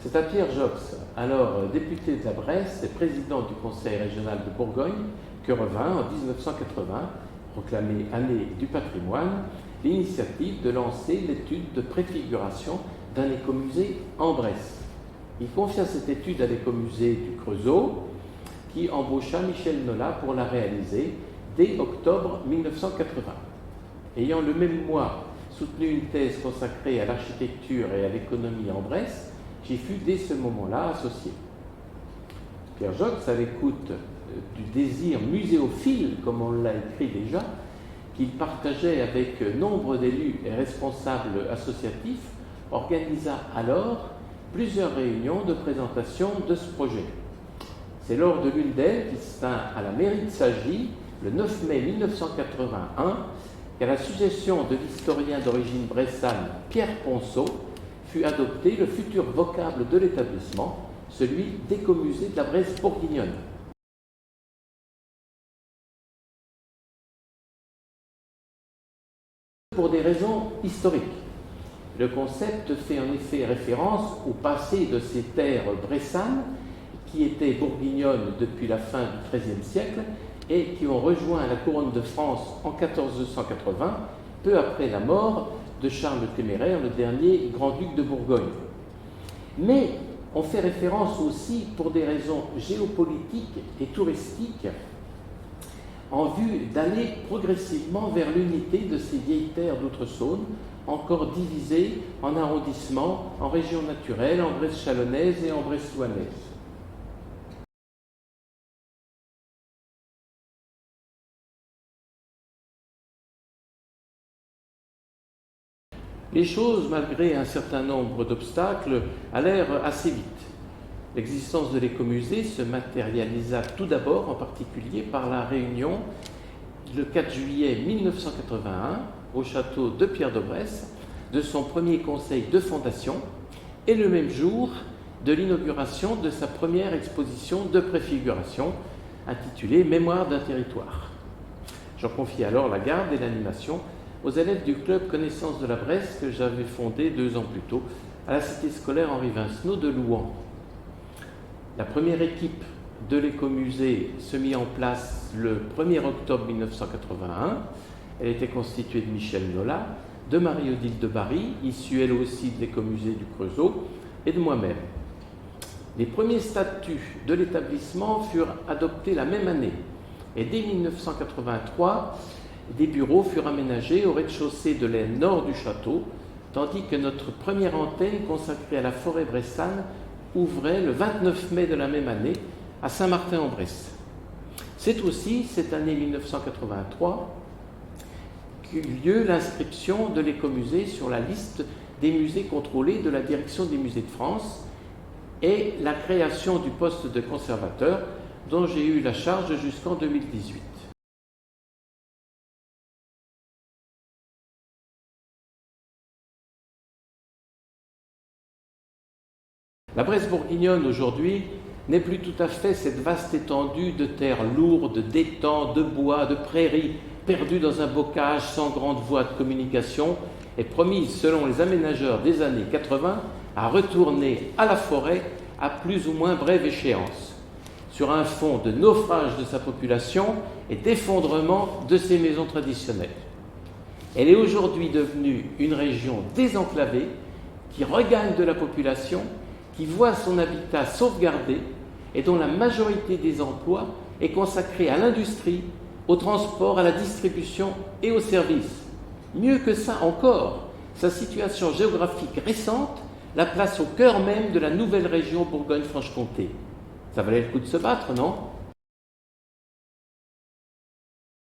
C'est à Pierre Joxe, alors député de la Bresse et président du Conseil régional de Bourgogne, que revint en 1980, proclamée année du patrimoine, l'initiative de lancer l'étude de préfiguration d'un écomusée en Bresse. Il confia cette étude à l'écomusée du Creusot, qui embaucha Michel Nola pour la réaliser dès octobre 1980. Ayant le même mois soutenu une thèse consacrée à l'architecture et à l'économie en Bresse, j'y fus dès ce moment-là associé. Pierre Joxe, à l'écoute du désir muséophile, comme on l'a écrit déjà, qu'il partageait avec nombre d'élus et responsables associatifs, organisa alors plusieurs réunions de présentation de ce projet. C'est lors de l'une d'elles, qui se tint à la mairie de Sagy, le 9 mai 1981, qu'à la suggestion de l'historien d'origine bressane Pierre Ponceau, fut adopté le futur vocable de l'établissement, celui d'écomusée de la Bresse bourguignonne. Pour des raisons historiques. Le concept fait en effet référence au passé de ces terres bressanes qui étaient bourguignonnes depuis la fin du XIIIe siècle et qui ont rejoint la couronne de France en 1480, peu après la mort de Charles le Téméraire, le dernier grand-duc de Bourgogne. Mais on fait référence aussi pour des raisons géopolitiques et touristiques en vue d'aller progressivement vers l'unité de ces vieilles terres d'Outre-Saône, encore divisées en arrondissements, en régions naturelles, en Bresse chalonnaise et en Bresse louhannaise. Les choses, malgré un certain nombre d'obstacles, allèrent assez vite. L'existence de l'écomusée se matérialisa tout d'abord, en particulier, par la réunion le 4 juillet 1981 au château de Pierre-de-Bresse de son premier conseil de fondation et le même jour de l'inauguration de sa première exposition de préfiguration intitulée « Mémoire d'un territoire ». J'en confie alors la garde et l'animation aux élèves du club Connaissance de la Bresse que j'avais fondé 2 ans plus tôt à la cité scolaire Henri Vincenot de Louhans. La première équipe de l'écomusée se mit en place le 1er octobre 1981. Elle était constituée de Michel Nola, de Marie-Odile de Barry, issue elle aussi de l'écomusée du Creusot, et de moi-même. Les premiers statuts de l'établissement furent adoptés la même année, et dès 1983, des bureaux furent aménagés au rez-de-chaussée de l'aile nord du château, tandis que notre première antenne consacrée à la forêt bressane ouvrait le 29 mai de la même année à Saint-Martin-en-Bresse. C'est aussi cette année 1983 qu'eut lieu l'inscription de l'écomusée sur la liste des musées contrôlés de la Direction des musées de France et la création du poste de conservateur dont j'ai eu la charge jusqu'en 2018. La Bresse bourguignonne aujourd'hui n'est plus tout à fait cette vaste étendue de terres lourdes, d'étangs, de bois, de prairies, perdues dans un bocage sans grande voie de communication et promise, selon les aménageurs des années 80, à retourner à la forêt à plus ou moins brève échéance, sur un fond de naufrage de sa population et d'effondrement de ses maisons traditionnelles. Elle est aujourd'hui devenue une région désenclavée qui regagne de la population, qui voit son habitat sauvegardé et dont la majorité des emplois est consacrée à l'industrie, au transport, à la distribution et aux services. Mieux que ça encore, sa situation géographique récente la place au cœur même de la nouvelle région Bourgogne-Franche-Comté. Ça valait le coup de se battre, non ?